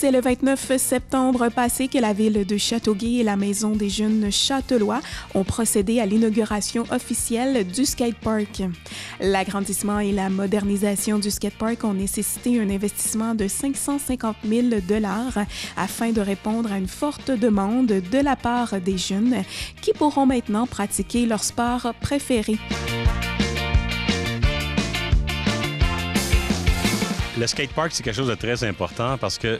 C'est le 29 septembre passé que la ville de Châteauguay et la Maison des jeunes châtelois ont procédé à l'inauguration officielle du skatepark. L'agrandissement et la modernisation du skatepark ont nécessité un investissement de 550 000 $ afin de répondre à une forte demande de la part des jeunes qui pourront maintenant pratiquer leur sport préféré. Le skatepark, c'est quelque chose de très important parce que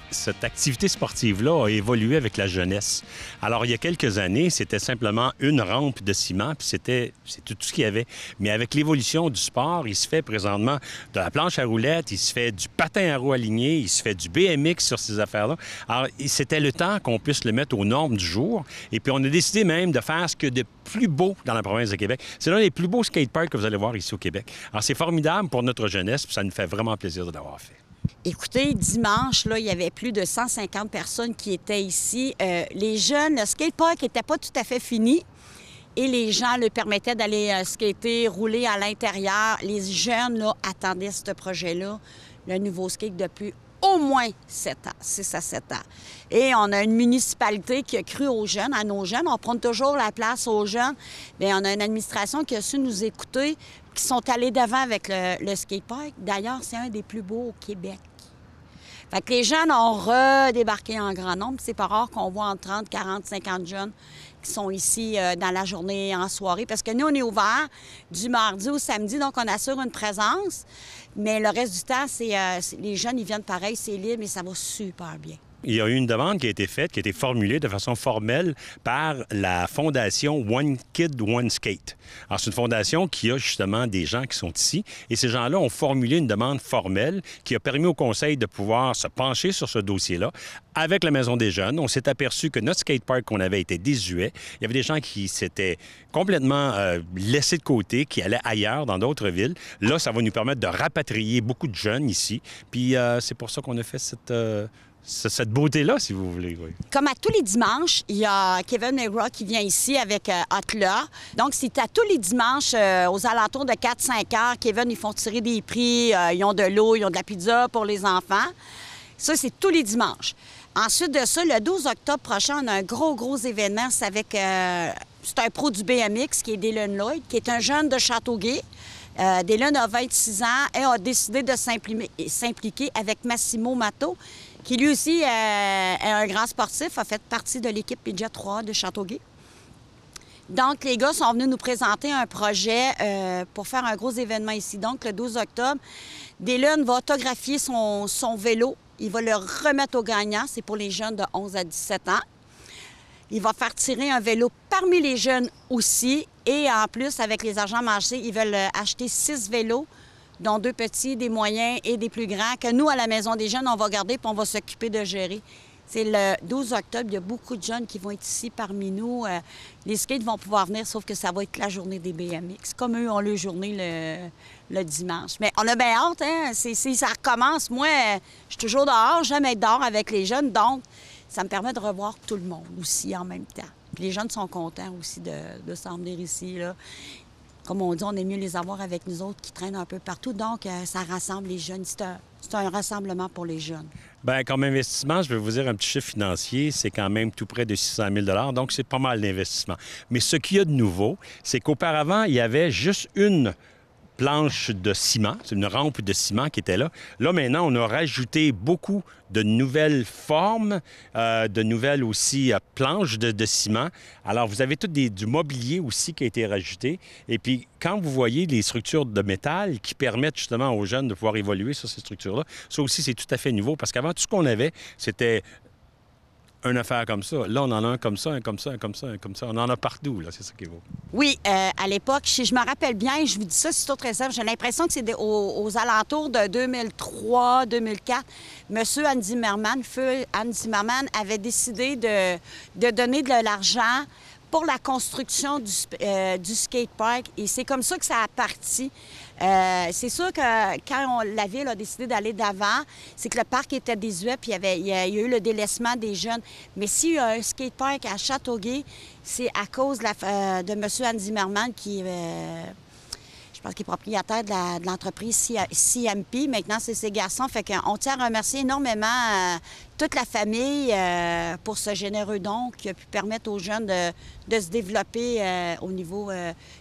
cette activité sportive-là a évolué avec la jeunesse. Alors, il y a quelques années, c'était simplement une rampe de ciment, puis c'est tout ce qu'il y avait. Mais avec l'évolution du sport, il se fait présentement de la planche à roulettes, il se fait du patin à roues alignées, il se fait du BMX sur ces affaires-là. Alors, c'était le temps qu'on puisse le mettre aux normes du jour. Et puis, on a décidé même de faire ce que de plus beau dans la province de Québec. C'est l'un des plus beaux skateparks que vous allez voir ici au Québec. Alors, c'est formidable pour notre jeunesse, puis ça nous fait vraiment plaisir de l'avoir fait. Écoutez, dimanche, là, il y avait plus de 150 personnes qui étaient ici. Les jeunes, le skatepark n'était pas tout à fait fini et les gens leur permettaient d'aller skater, rouler à l'intérieur. Les jeunes là, attendaient ce projet-là, le nouveau skate, depuis au moins 7 ans, 6 à 7 ans. Et on a une municipalité qui a cru aux jeunes, à nos jeunes. On prend toujours la place aux jeunes. Bien, on a une administration qui a su nous écouter, qui sont allés devant avec le skatepark. D'ailleurs, c'est un des plus beaux au Québec. Fait que les jeunes ont redébarqué en grand nombre. C'est pas rare qu'on voit entre 30, 40, 50 jeunes qui sont ici dans la journée, en soirée. Parce que nous, on est ouvert du mardi au samedi, donc on assure une présence. Mais le reste du temps, les jeunes, ils viennent pareil, c'est libre et ça va super bien. Il y a eu une demande qui a été faite, qui a été formulée de façon formelle par la fondation One Kid, One Skate. Alors, c'est une fondation qui a justement des gens qui sont ici et ces gens-là ont formulé une demande formelle qui a permis au conseil de pouvoir se pencher sur ce dossier-là. Avec la Maison des jeunes, on s'est aperçu que notre skatepark qu'on avait était désuet. Il y avait des gens qui s'étaient complètement laissés de côté, qui allaient ailleurs, dans d'autres villes. Là, ça va nous permettre de rapatrier beaucoup de jeunes ici. Puis c'est pour ça qu'on a fait cette beauté-là, si vous voulez. Oui. Comme à tous les dimanches, il y a Kevin Negra qui vient ici avec Hotla. Donc, c'est à tous les dimanches, aux alentours de 4-5 heures. Kevin, ils font tirer des prix. Ils ont de l'eau, ils ont de la pizza pour les enfants. Ça, c'est tous les dimanches. Ensuite de ça, le 12 octobre prochain, on a un gros événement. C'est avec... c'est un pro du BMX qui est Dylan Lloyd, qui est un jeune de Châteauguay. Dylan a 26 ans et a décidé de s'impliquer avec Massimo Matto, qui lui aussi est un grand sportif, a fait partie de l'équipe Pidget 3 de Châteauguay. Donc, les gars sont venus nous présenter un projet pour faire un gros événement ici. Donc, le 12 octobre, Dylan va autographier son vélo. Il va le remettre au gagnant. C'est pour les jeunes de 11 à 17 ans. Il va faire tirer un vélo parmi les jeunes aussi. Et en plus, avec les argents marchés, ils veulent acheter 6 vélos, dont 2 petits, des moyens et des plus grands, que nous, à la Maison des jeunes, on va garder puis on va s'occuper de gérer. C'est le 12 octobre, il y a beaucoup de jeunes qui vont être ici parmi nous. Les skates vont pouvoir venir, sauf que ça va être la journée des BMX, comme eux ont leur journée le dimanche. Mais on a bien hâte, hein? Ça recommence. Moi, je suis toujours dehors, j'aime être dehors avec les jeunes, donc ça me permet de revoir tout le monde aussi en même temps. Puis les jeunes sont contents aussi de s'en venir ici, là. Comme on dit, on aime mieux les avoir avec nous autres qui traînent un peu partout. Donc, ça rassemble les jeunes. C'est un rassemblement pour les jeunes. Bien, comme investissement, je vais vous dire un petit chiffre financier, c'est quand même tout près de 600 000 $. Donc, c'est pas mal d'investissement. Mais ce qu'il y a de nouveau, c'est qu'auparavant, il y avait juste une planche de ciment, c'est une rampe de ciment qui était là. Là, maintenant, on a rajouté beaucoup de nouvelles formes, de nouvelles aussi planches de ciment. Alors, vous avez tout du mobilier aussi qui a été rajouté. Et puis, quand vous voyez les structures de métal qui permettent justement aux jeunes de pouvoir évoluer sur ces structures-là, ça aussi, c'est tout à fait nouveau parce qu'avant, tout ce qu'on avait, c'était une affaire comme ça. Là, on en a un comme ça, un comme ça, un comme ça, un comme ça. On en a partout, là. C'est ça qui est beau. Oui, à l'époque, si je me rappelle bien, je vous dis ça, c'est très simple, j'ai l'impression que c'est aux alentours de 2003-2004, M. Anne Zimmerman, feu Anne Zimmerman, avait décidé de donner de l'argent pour la construction du skatepark. Et c'est comme ça que ça a parti. C'est sûr que quand la Ville a décidé d'aller d'avant, c'est que le parc était désuet, puis il y a eu le délaissement des jeunes. Mais s'il y a un skatepark à Châteauguay, c'est à cause de M. Anne Zimmerman qui... Je pense qu'il est propriétaire de l'entreprise CMP. Maintenant, c'est ses garçons. Fait qu'on tient à remercier énormément toute la famille pour ce généreux don qui a pu permettre aux jeunes de se développer au niveau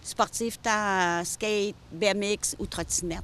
sportif, tant skate, BMX ou trottinette.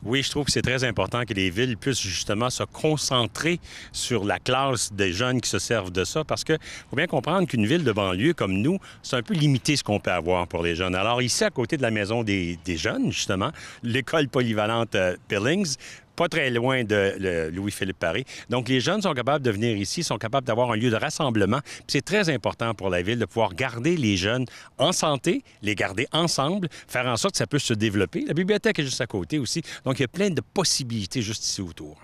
Oui, je trouve que c'est très important que les villes puissent justement se concentrer sur la classe des jeunes qui se servent de ça, parce qu'il faut bien comprendre qu'une ville de banlieue comme nous, c'est un peu limité ce qu'on peut avoir pour les jeunes. Alors ici, à côté de la maison des jeunes, justement, l'école polyvalente Billings, pas très loin de Louis-Philippe Paré. Donc, les jeunes sont capables de venir ici, sont capables d'avoir un lieu de rassemblement. Puis c'est très important pour la ville de pouvoir garder les jeunes en santé, les garder ensemble, faire en sorte que ça puisse se développer. La bibliothèque est juste à côté aussi. Donc, il y a plein de possibilités juste ici autour.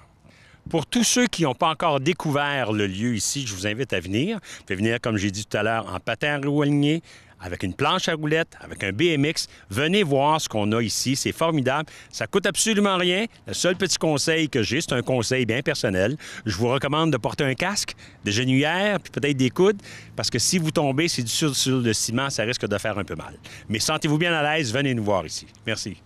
Pour tous ceux qui n'ont pas encore découvert le lieu ici, je vous invite à venir. Vous pouvez venir, comme j'ai dit tout à l'heure, en patin à roues alignées, avec une planche à roulettes, avec un BMX. Venez voir ce qu'on a ici. C'est formidable. Ça coûte absolument rien. Le seul petit conseil que j'ai, c'est un conseil bien personnel. Je vous recommande de porter un casque, des genouillères, puis peut-être des coudes, parce que si vous tombez, c'est sur le ciment, ça risque de faire un peu mal. Mais sentez-vous bien à l'aise, venez nous voir ici. Merci.